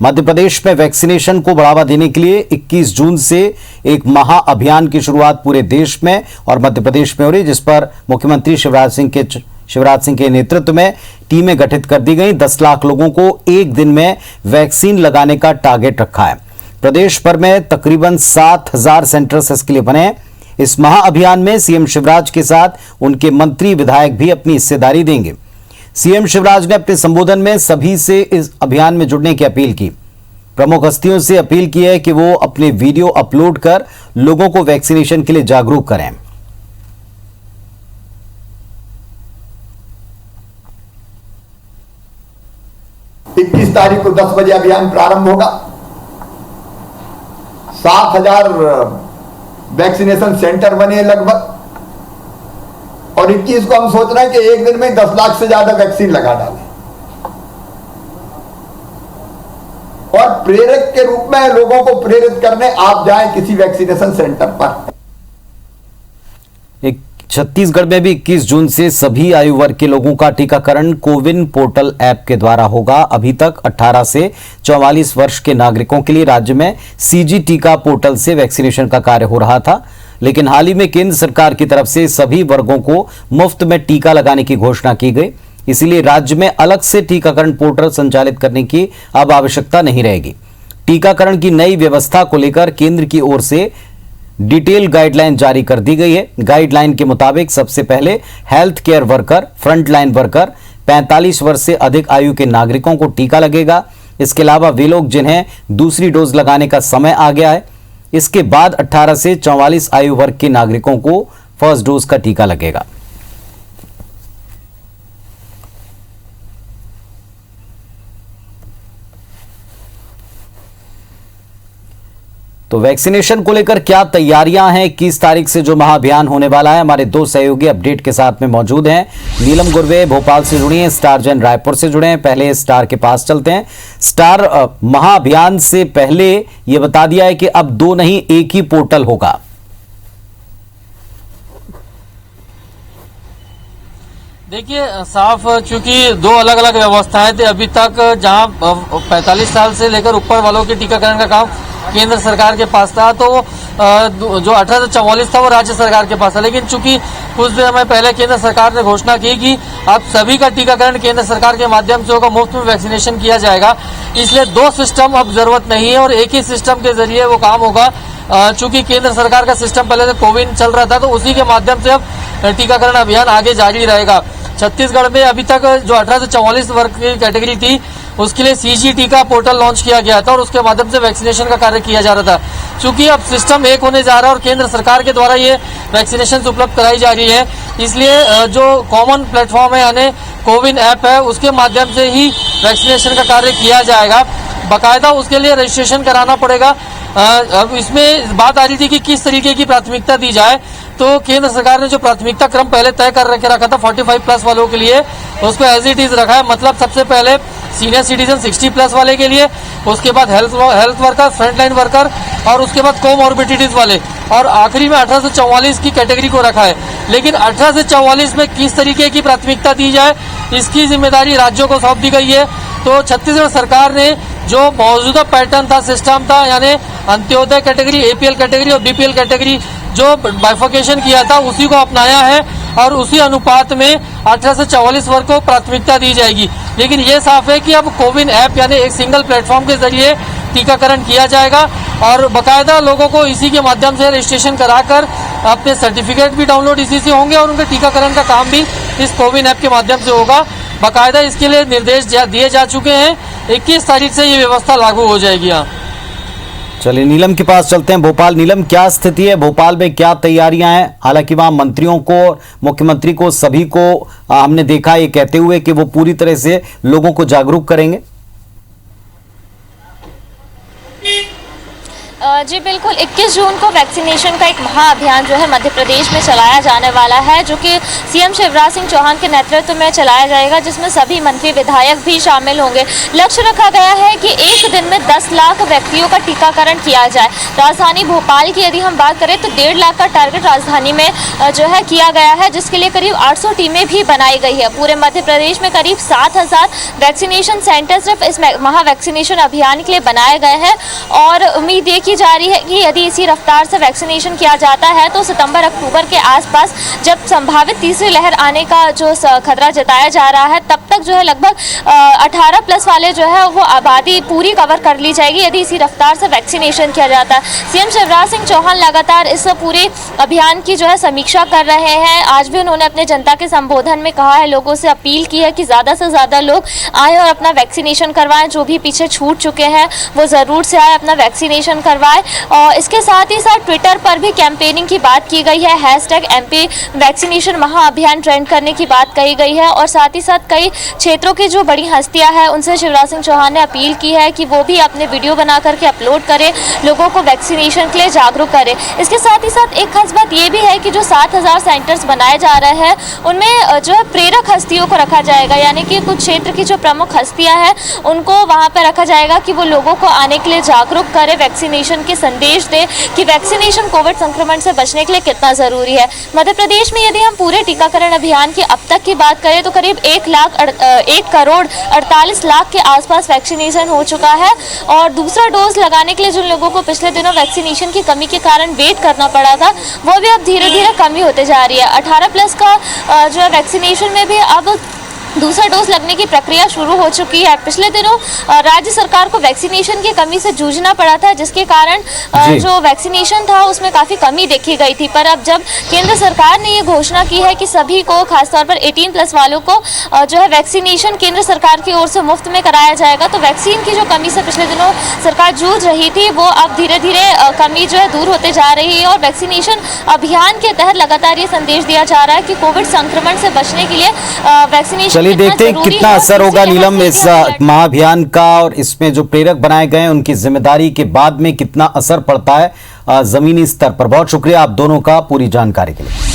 मध्य प्रदेश में वैक्सीनेशन को बढ़ावा देने के लिए 21 जून से एक महाअभियान की शुरुआत पूरे देश में और मध्य प्रदेश में हो रही, जिस पर मुख्यमंत्री शिवराज सिंह के नेतृत्व में टीमें गठित कर दी गई। 10 लाख लोगों को एक दिन में वैक्सीन लगाने का टारगेट रखा है। प्रदेश भर में तकरीबन 7,000 सेंटर्स इसके लिए बने हैं। इस महाअभियान में सीएम शिवराज के साथ उनके मंत्री विधायक भी अपनी हिस्सेदारी देंगे। सीएम शिवराज ने अपने संबोधन में सभी से इस अभियान में जुड़ने की अपील की। प्रमुख हस्तियों से अपील की है कि वो अपने वीडियो अपलोड कर लोगों को वैक्सीनेशन के लिए जागरूक करें। 21 तारीख को 10 बजे अभियान प्रारंभ होगा। 7,000 वैक्सीनेशन सेंटर बने लगभग, और 21 को हम सोच रहे हैं कि एक दिन में 10 लाख से ज्यादा वैक्सीन लगा डालें और प्रेरक के रूप में लोगों को प्रेरित करने आप जाएं किसी वैक्सीनेशन सेंटर पर। छत्तीसगढ़ में भी 21 जून से सभी आयु वर्ग के लोगों का टीकाकरण कोविन पोर्टल ऐप के द्वारा होगा। अभी तक 18 से 44 वर्ष के नागरिकों के लिए राज्य में सीजी टीका पोर्टल से वैक्सीनेशन का कार्य हो रहा था, लेकिन हाल ही में केंद्र सरकार की तरफ से सभी वर्गों को मुफ्त में टीका लगाने की घोषणा की गई। इसीलिए राज्य में अलग से टीकाकरण पोर्टल संचालित करने की अब आवश्यकता नहीं रहेगी। टीकाकरण की नई व्यवस्था को लेकर केंद्र की ओर से डिटेल गाइडलाइन जारी कर दी गई है। गाइडलाइन के मुताबिक सबसे पहले health care worker, frontline worker, 45 वर्ष से अधिक आयु के नागरिकों को टीका लगेगा। इसके अलावा वे लोग जिन्हें दूसरी डोज लगाने का समय आ गया है, इसके बाद 18 से 44 आयु वर्ग के नागरिकों को फर्स्ट डोज का टीका लगेगा। तो वैक्सीनेशन को लेकर क्या तैयारियां हैं, 21 तारीख से जो महाअभियान होने वाला है, हमारे 2 सहयोगी अपडेट के साथ में मौजूद हैं। नीलम गुरवे भोपाल से जुड़ी हैं, स्टार जैन रायपुर से जुड़े हैं। पहले स्टार के पास चलते हैं। स्टार, महाअभियान से पहले ये बता दिया है कि अब 2 नहीं, एक ही पोर्टल होगा। देखिए साफ, चूंकि 2 अलग अलग व्यवस्थाएं थी अभी तक, जहां 45 साल से लेकर ऊपर वालों के टीकाकरण का काम केंद्र सरकार के पास था, तो जो 18 से 44 था वो राज्य सरकार के पास था। लेकिन चूंकि कुछ समय पहले केंद्र सरकार ने घोषणा की कि अब सभी का टीकाकरण केंद्र सरकार के माध्यम से होगा, मुफ्त में वैक्सीनेशन किया जाएगा, इसलिए 2 सिस्टम अब जरूरत नहीं है और एक ही सिस्टम के जरिए वो काम होगा। चूंकि केंद्र सरकार का सिस्टम पहले से कोविन चल रहा था, तो उसी के माध्यम से अब टीकाकरण अभियान आगे जारी रहेगा। छत्तीसगढ़ में अभी तक जो 18 से 44 वर्ग की कैटेगरी थी, उसके लिए सीजी टीका पोर्टल लॉन्च किया गया था और उसके माध्यम से वैक्सीनेशन का कार्य किया जा रहा था। चूंकि अब सिस्टम एक होने जा रहा है और केंद्र सरकार के द्वारा ये वैक्सीनेशन उपलब्ध कराई जा रही है, इसलिए जो कॉमन प्लेटफॉर्म है यानी कोविन ऐप है, उसके माध्यम से ही वैक्सीनेशन का कार्य किया जाएगा। बाकायदा उसके लिए रजिस्ट्रेशन कराना पड़ेगा। अब इसमें बात आ रही थी कि किस तरीके की प्राथमिकता दी जाए, तो केंद्र सरकार ने जो प्राथमिकता क्रम पहले तय कर रखा था 45 प्लस वालों के लिए, उसको एज इट इज रखा है। मतलब सबसे पहले सीनियर सिटीजन 60 प्लस वाले के लिए, उसके बाद हेल्थ वर्कर, फ्रंटलाइन वर्कर और उसके बाद कोमॉर्बिडिटीज वाले, और आखिरी में 18 से 44 की कैटेगरी को रखा है। लेकिन 18 से 44 में किस तरीके की प्राथमिकता दी जाए, इसकी जिम्मेदारी राज्यों को सौंप दी गई है। तो छत्तीसगढ़ सरकार ने जो मौजूदा पैटर्न था, सिस्टम था, यानी अंत्योदय कैटेगरी, एपीएल कैटेगरी और बीपीएल कैटेगरी, जो बाइफर्केशन किया था, उसी को अपनाया है और उसी अनुपात में 18 से 44 वर्ग को प्राथमिकता दी जाएगी। लेकिन ये साफ है कि अब कोविन ऐप यानी एक सिंगल प्लेटफॉर्म के जरिए टीकाकरण किया जाएगा और बाकायदा लोगों को इसी के माध्यम से रजिस्ट्रेशन कराकर अपने सर्टिफिकेट भी डाउनलोड इसी से होंगे और उनके टीकाकरण का काम भी इस कोविन ऐप के माध्यम से होगा। बाकायदा इसके लिए निर्देश दिए जा चुके हैं। 21 तारीख से ये व्यवस्था लागू हो जाएगी। यहाँ चलिए नीलम के पास चलते हैं। भोपाल, नीलम, क्या स्थिति है भोपाल में, क्या तैयारियां हैं? हालांकि वहां मंत्रियों को, मुख्यमंत्री को, सभी को हमने देखा ये कहते हुए कि वो पूरी तरह से लोगों को जागरूक करेंगे। जी बिल्कुल, 21 जून को वैक्सीनेशन का एक महाअभियान जो है मध्य प्रदेश में चलाया जाने वाला है, जो कि सीएम शिवराज सिंह चौहान के नेतृत्व में चलाया जाएगा, जिसमें सभी मंत्री विधायक भी शामिल होंगे। लक्ष्य रखा गया है कि एक दिन में 10 लाख व्यक्तियों का टीकाकरण किया जाए। राजधानी भोपाल की यदि हम बात करें तो 1.5 लाख का टारगेट राजधानी में जो है किया गया है, जिसके लिए करीब 800 टीमें भी बनाई गई है। पूरे मध्य प्रदेश में करीब 7000 वैक्सीनेशन सेंटर सिर्फ इस महा वैक्सीनेशन अभियान के लिए बनाए गए हैं और उम्मीद ये की जा रही है कि यदि इसी रफ्तार से वैक्सीनेशन किया जाता है तो सितंबर अक्टूबर के आसपास जब संभावित तीसरी लहर आने का जो खतरा जताया जा रहा है, तब तक जो है लगभग 18 प्लस वाले जो है वो आबादी पूरी कवर कर ली जाएगी यदि इसी रफ्तार से वैक्सीनेशन किया जाता है। सीएम शिवराज सिंह चौहान लगातार इस पूरे अभियान की जो है समीक्षा कर रहे हैं। आज भी उन्होंने अपने जनता के संबोधन में कहा है, लोगों से अपील की है कि ज़्यादा से ज़्यादा लोग आए और अपना वैक्सीनेशन करवाएं। जो भी पीछे छूट चुके हैं वो ज़रूर से आए, अपना वैक्सीनेशन करवाएं। और इसके साथ ही साथ ट्विटर पर भी कैंपेनिंग की बात की गई है, #MP वैक्सीनेशन महाअभियान ट्रेंड करने की बात कही गई है। और साथ ही साथ कई क्षेत्रों की जो बड़ी हस्तियां हैं उनसे शिवराज सिंह चौहान ने अपील की है कि वो भी अपने वीडियो बना करके अपलोड करें, लोगों को वैक्सीनेशन के लिए जागरूक करें। इसके साथ ही साथ एक खास बात ये भी है कि जो 7000 सेंटर्स बनाए जा रहे हैं उनमें जो है प्रेरक हस्तियों को रखा जाएगा, यानी कि कुछ क्षेत्र की जो प्रमुख हस्तियां हैं उनको वहां पर रखा जाएगा कि वो लोगों को आने के लिए जागरूक करे, वैक्सीनेशन के संदेश दे कि वैक्सीनेशन कोविड संक्रमण से बचने के लिए कितना जरूरी है। मध्य प्रदेश में यदि हम पूरे टीकाकरण अभियान की अब तक की बात करें तो करीब 1 करोड़ 48 लाख के आसपास वैक्सीनेशन हो चुका है। और दूसरा डोज लगाने के लिए जिन लोगों को पिछले दिनों वैक्सीनेशन की कमी के कारण वेट करना पड़ा था, वो भी अब धीरे धीरे कमी होते जा रही है। 18 प्लस का जो है वैक्सीनेशन में भी अब दूसरा डोज लगने की प्रक्रिया शुरू हो चुकी है। पिछले दिनों राज्य सरकार को वैक्सीनेशन की कमी से जूझना पड़ा था, जिसके कारण जो वैक्सीनेशन था उसमें काफ़ी कमी देखी गई थी। पर अब जब केंद्र सरकार ने ये घोषणा की है कि सभी को, खासतौर पर 18 प्लस वालों को जो है वैक्सीनेशन केंद्र सरकार की ओर से मुफ्त में कराया जाएगा, तो वैक्सीन की जो कमी से पिछले दिनों सरकार जूझ रही थी वो अब धीरे धीरे कमी जो है दूर होते जा रही है। और वैक्सीनेशन अभियान के तहत लगातार ये संदेश दिया जा रहा है कि कोविड संक्रमण से बचने के लिए वैक्सीनेशन चलिए देखते हैं कितना असर होगा नीलम इस महाअभियान का, और इसमें जो प्रेरक बनाए गए हैं उनकी जिम्मेदारी के बाद में कितना असर पड़ता है जमीनी स्तर पर। बहुत शुक्रिया आप दोनों का पूरी जानकारी के लिए।